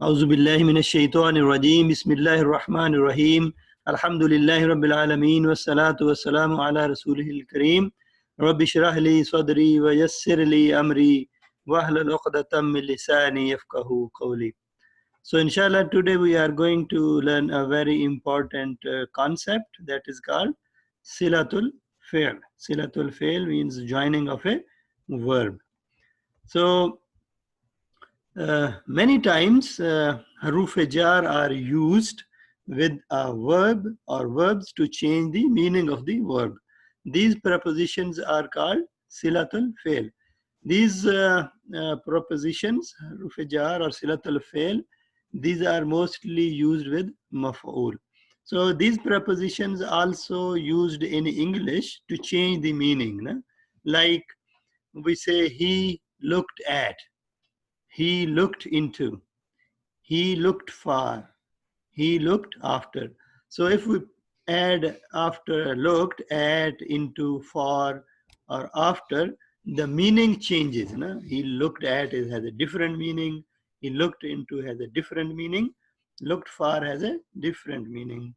أعوذ بالله من الشيطان الرجيم بسم الله الرحمن الرحيم الحمد لله رب العالمين والصلاة والسلام على رسوله الكريم رب اشرح لي صدري ويسر لي أمري واحلل عقدة من لساني يفقهوا قولي. So inshallah today we are going to learn a very important concept that is called Silatul Fi'l. Silatul Fi'l means joining of a verb. So many times haruf jar are used with a verb or verbs to change the meaning of the verb. These prepositions are called silatul fail. These prepositions, haruf jar or silatul fail, these are mostly used with maf'ul. So these prepositions also used in English to change the meaning. Na? Like we say he looked at, he looked into, he looked far, he looked after. So if we add after looked, add into for or after, the meaning changes. No? He looked at it has a different meaning. He looked into has a different meaning. Looked far has a different meaning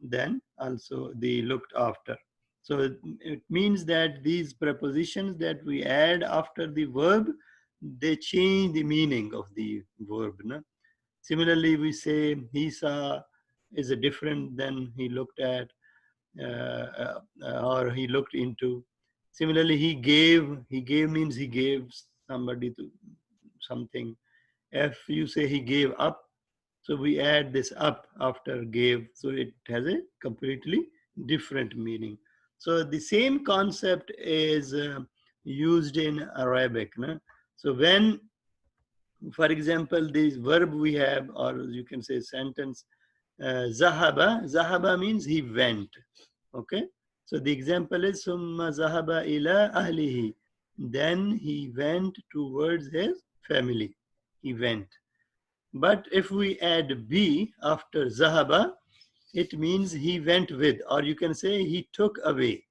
than also the looked after. So it means that these prepositions that we add after the verb, they change the meaning of the verb. No? Similarly, we say he saw is a different than he looked at or he looked into. Similarly, he gave means he gave somebody to something. If you say he gave up, so we add this up after gave, so it has a completely different meaning. So the same concept is used in Arabic. No? So when, for example, this verb we have, or you can say sentence, zahaba. Zahaba means he went. Okay. So the example is summa zahaba ila ahlihi. Then he went towards his family. He went. But if we add be after zahaba, it means he went with, or you can say he took away.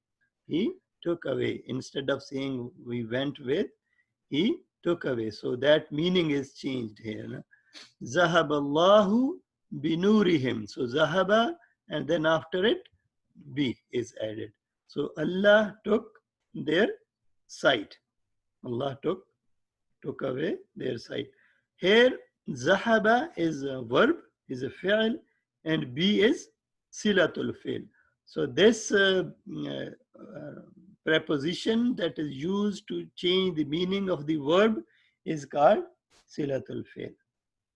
He took away. Instead of saying we went with, he took away. So that meaning is changed here. No? Zahaballahu binurihim. So zahaba, and then after it, be is added. So Allah took their sight. Allah took away their sight. Here, zahaba is a verb, is a fi'l, and be is silatul fi'l. So this preposition that is used to change the meaning of the verb is called silatul fi'l.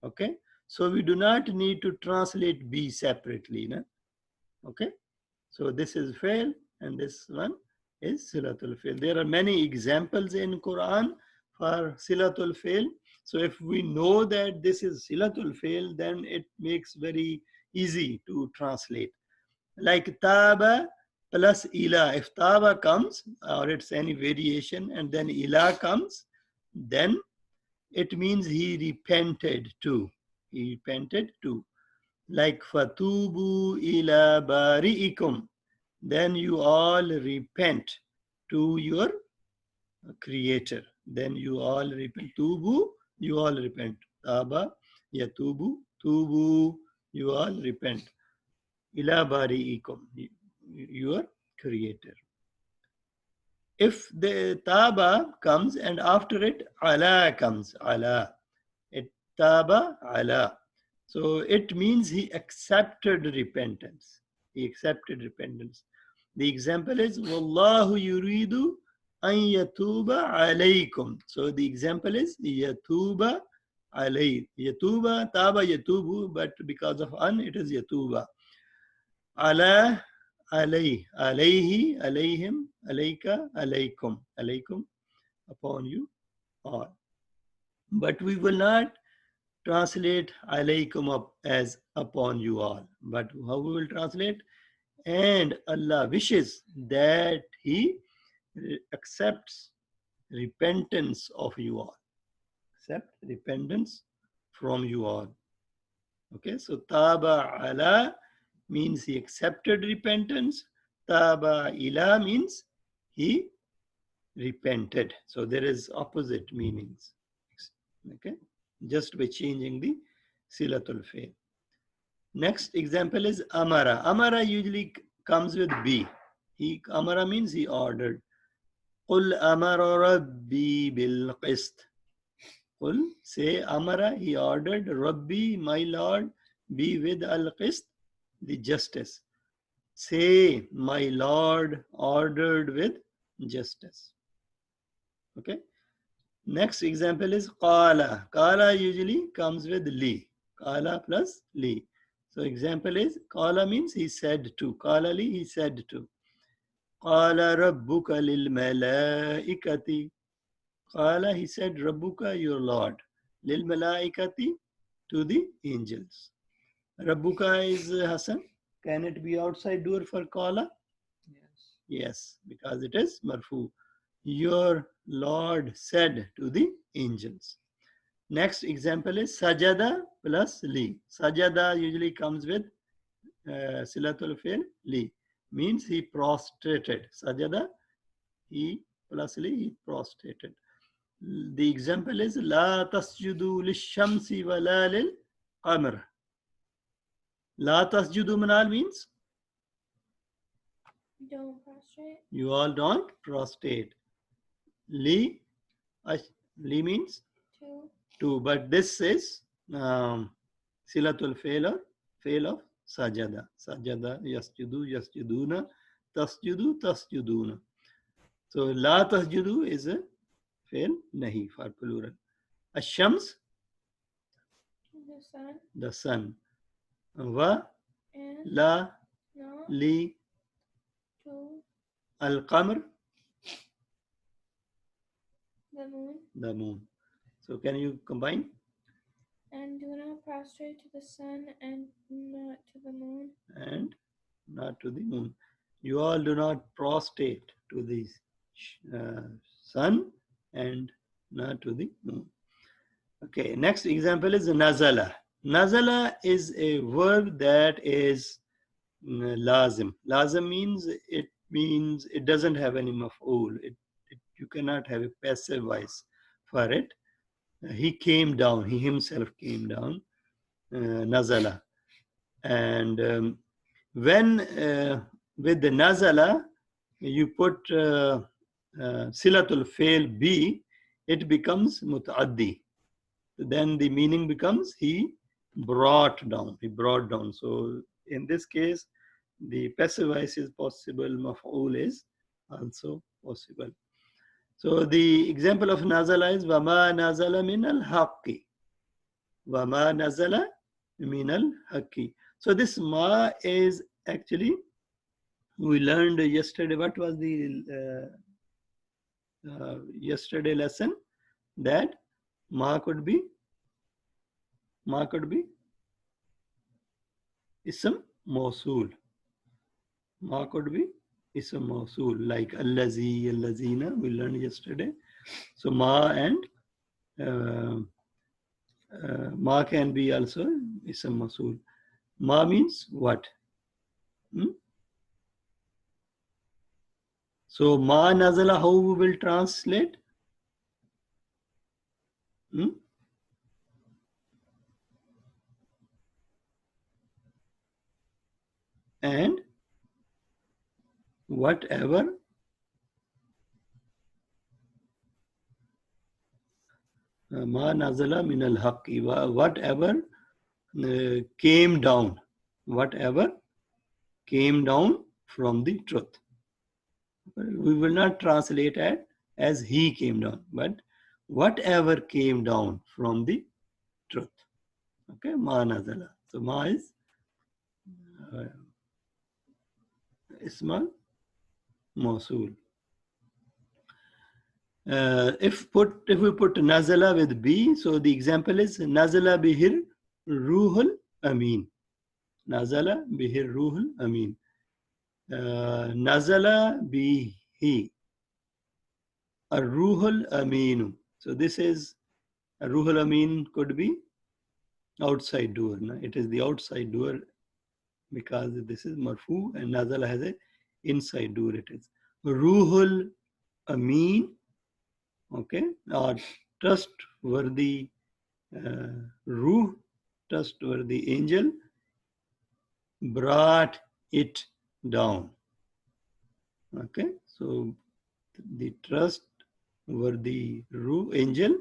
Okay, so we do not need to translate be separately. No? Okay, so this is fi'l and this one is silatul fi'l. There are many examples in Quran for silatul fi'l. So if we know that this is silatul fi'l, then it makes very easy to translate. Like taba plus ila. If taba comes or it's any variation and then ila comes, then it means he repented too. He repented too. Like fatubu ila bari'ikum. Then you all repent to your creator. Then you all repent. Tubu, you all repent. Taba, yatubu, tubu, you all repent. Ila bari'ikum, your creator. If the taba comes and after it ala comes, ala, it taba ala. So it means he accepted repentance. He accepted repentance. The example is Wallahu yuridu an yatuba alaykum. So the example is yatuba alay. Yatuba, taba yatubu, but because of an, it is yatuba. Ala alay, alayhi, alayhim, alayka, alaykum, alaykum, upon you all. But we will not translate alaykum up as upon you all. But how we will translate? And Allah wishes that He accepts repentance of you all. Accept repentance from you all. Okay, so taba ala means he accepted repentance. Taba ila means he repented. So there is opposite meanings. Okay, just by changing the silatul fail. Next example is amara. Amara usually comes with B. Amara means he ordered. Qul amara rabbi bil qist. Qul, say amara, he ordered, Rabbi, my Lord, be with al qist, the justice. Say, my Lord ordered with justice. Okay. Next example is qala. Qala usually comes with li. Qala plus li. So example is qala means he said to. Qala li, he said to. Qala rabbuka lil malaikati. Qala, he said, Rabbuka, your Lord. Lil malaikati, to the angels. Rabbuka is Hassan. Can it be outside door for qala? Yes. Yes, because it is marfu. Your Lord said to the angels. Next example is sajada plus li. Sajada usually comes with silatul fail li. Means he prostrated. Sajada, he plus li, he prostrated. The example is la tasjudu lishamsi wala lil qamar. La tasjudu manal means Don't prostrate. you all don't prostrate. Li, li means Two. two, but this is silatul fail or fail of sajada. Sajada, yasjudu, yasjuduna, tasjudu, tasjuduna. So la tasjudu is a fail nahi for plural. Ashams, The sun. the sun. Va, And la, no. li, Two. al qamr, The moon. the moon. So can you combine? And do not prostrate to the sun and not to the moon. And not to the moon. You all do not prostrate to the sun and not to the moon. Okay, next example is nazala. Nazala is a verb that is lazim. Lazim means it doesn't have any maf'ul. You cannot have a passive voice for it. He came down. He himself came down. Nazala. And when with the nazala you put silatul fail B, it becomes mutaaddi. Then the meaning becomes he brought down. He brought down. So in this case, the passive voice is possible. Maf'ul is also possible. So the example of nazala is wama nazala min al haqqi. Wama nazala min al haqqi. So this ma is actually, we learned yesterday, what was the yesterday lesson? That ma could be ism mawsool. Ma could be ism mawsool, like allazi, allazina, we learned yesterday. So ma and ma can be also ism mawsool. Ma means what? So ma nazala, how we will translate? And whatever ma nazala min al haqqi, whatever came down, whatever came down from the truth. We will not translate it as he came down, but whatever came down from the truth. Okay, ma nazala. So ma is ismal mawsool. If we put nazala with B, so the example is nazala bihir ruhul amin. Nazala bihir ruhul amin. Nazala bihi ar-ruhul aminu. So this is ar-ruhul amin could be outside door. No? It is the outside door because this is marfu and nazala has a inside door. It is ruhul amin. Okay, or trustworthy ruh trustworthy angel brought it down. Okay, so the trustworthy angel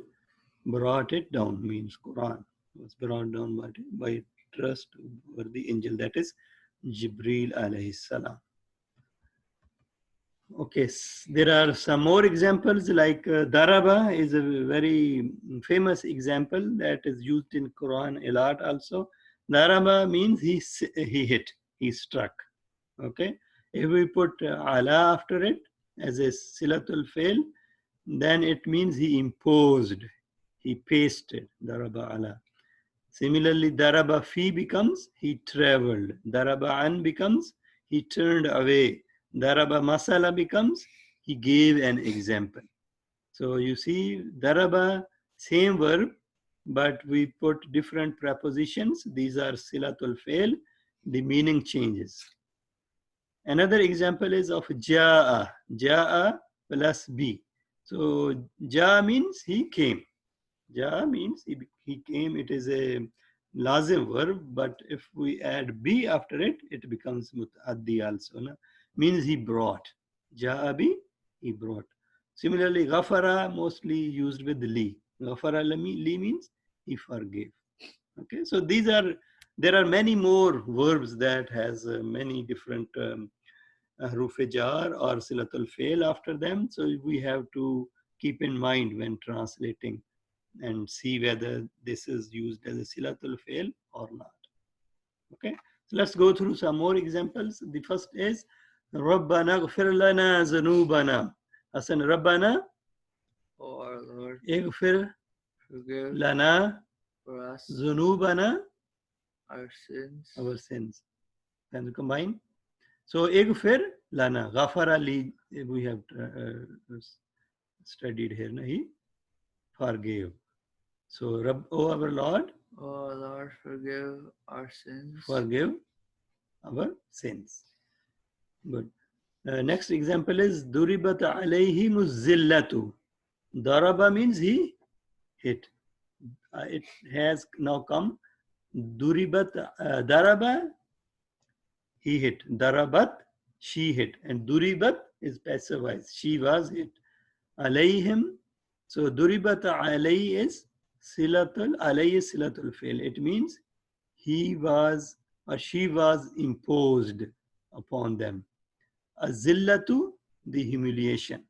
brought it down means Quran was brought down by trustworthy angel, that is Jibreel alayhi salam. Okay, there are some more examples like Daraba is a very famous example that is used in Quran a lot also. Daraba means he hit, he struck. Okay, if we put ala after it as a silatul fail, then it means he imposed, he pasted, daraba ala. Similarly, daraba fi becomes he traveled, daraba an becomes he turned away, daraba masala becomes he gave an example. So you see, daraba, same verb, but we put different prepositions. These are silatul fail, the meaning changes. Another example is of ja'a, ja'a plus be. So ja means he came. Ja means he came. It is a lazim verb, but if we add be after it, it becomes mutaddi also. Na? Means he brought. Ja'a bi, he brought. Similarly, ghafara mostly used with li. Ghafara li means he forgave. Okay, so there are many more verbs that has many different Huruf jar or silatul fail after them. So we have to keep in mind when translating and see whether this is used as a silatul fail or not. Okay, so let's go through some more examples. The first is Rabbana ghfir lana zanubana. Hasan, Rabbana, O our Lord, ighfir forgive lana for us zunubana, our sins. our sins. Can you combine? So ighfir lana, ghafara li, we have studied here. Na? He forgave. So, O our Lord, O our Lord, forgive our sins. forgive our sins. Good. Next example is Duribat alayhi muzillatu. Daraba means he hit. It has now come. Duribat, daraba, he hit. Darabat, she hit. And Duribat is passive voice. She was hit. Alayhim. So Duribat alayhi is silatul fail. It means he was or she was imposed upon them. Azillatu, the humiliation.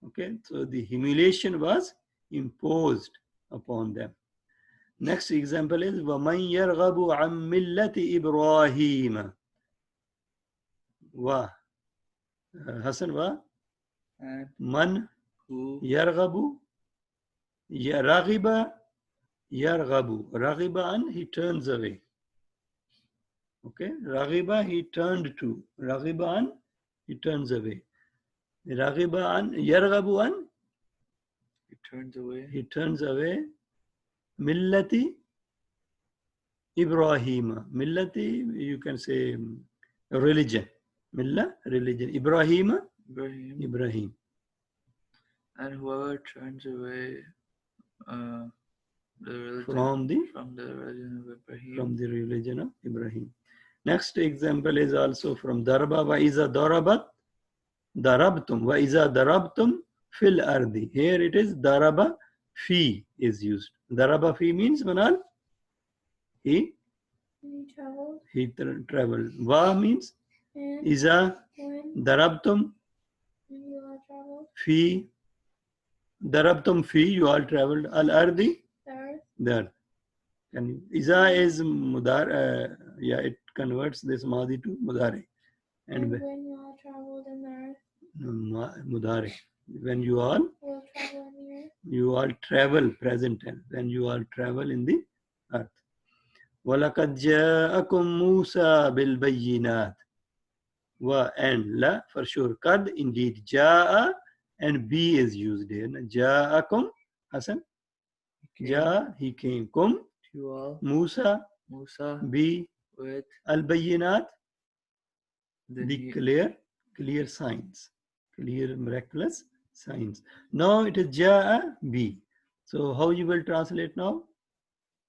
Okay, so the humiliation was imposed upon them. Next example is وَمَنْ يَرْغَبُ عَنْ مِلَّةِ إِبْرَاهِيمَ. Wa. Hasan, wa. And Man who yarghabu, raghiba, yarghabu. Raghiba an, he turns away. Okay, raghiba, he turned to. Raghiba an, he turns away. Raghiba an, yarghabu an, he turns away. he turns away. Millati Ibrahima. Millati, you can say religion. Millah, religion. Ibrahima, Ibrahim. Ibrahim. And whoever turns away the religion From the religion of Ibrahim. From the religion of Ibrahim. Next example is also from Darba. Wa iza darabat darabtum. Wa iza darabtum fil ardi. Here it is daraba fi is used. Daraba fi means Manal. He traveled. He traveled. Wa means And iza when darabtum you all traveled, fi. Darabtum fi, you all traveled. Al ardi, the earth, the earth. And iza is mudar. Yeah, it converts this madi to mudare. and And when you all traveled in the earth, mudare. When you all will travel in the earth. You all travel, present tense. When you all travel in the earth. وَلَقَدْ جَاءَكُمْ مُوسَى بِالْبَيِّنَاتِ. Wa and la for sure. Kad, indeed. Ja'a and be is used here. Ja'akum, Hasan. Ja, he came. Kum, To all Musa, Musa be with al-bayyinat, the the new- clear signs, clear miraculous signs. Now it is Ja'a, be. So how you will translate now?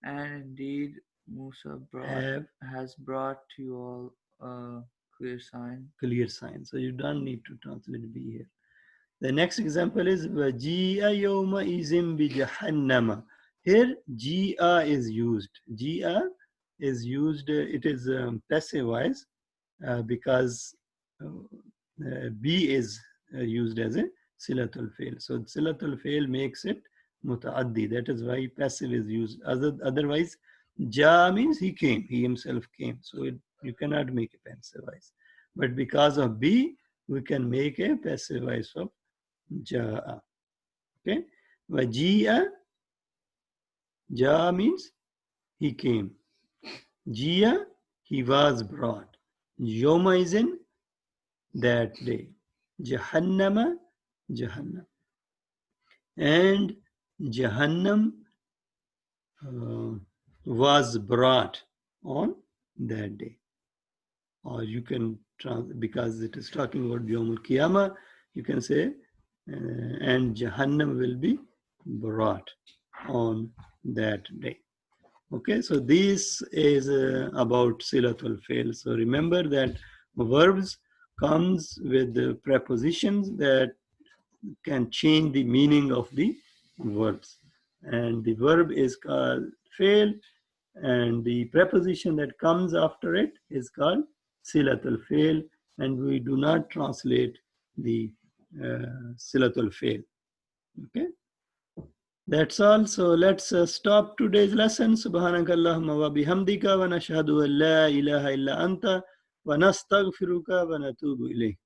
and indeed Musa have has brought you all a clear sign. clear sign. So you don't need to translate be here. The next example is وَجِيءَ يَوْمَئِذٍ بِجَهَنَّمَ. Here, Jia is used. Jia is used, it is passive voice because B is used as a silatul fail. So silatul fail makes it mutaaddi. That is why passive is used. Otherwise, Ja means he came, he himself came. So you cannot make a passive voice. But because of B, we can make a passive voice of Ja'a. Okay. Waji'a, Ja means he came. Jia, he was brought. Yoma is in that day. Jahannama, Jahannam. And Jahannam was brought on that day. Or you can, because it is talking about Yawmul Qiyamah, you can say, and Jahannam will be brought on that day. Okay, so this is about Silatul Fail. So remember that verbs comes with the prepositions that can change the meaning of the verbs. And the verb is called fail, and the preposition that comes after it is called Silatul Fail, and we do not translate the Silatul Fail. Okay. That's all. So let's stop today's lesson. Subhanakallahumma wa bihamdika wa nashhadu an la ilaha illa anta wa nastaghfiruka wa natubu ilayk.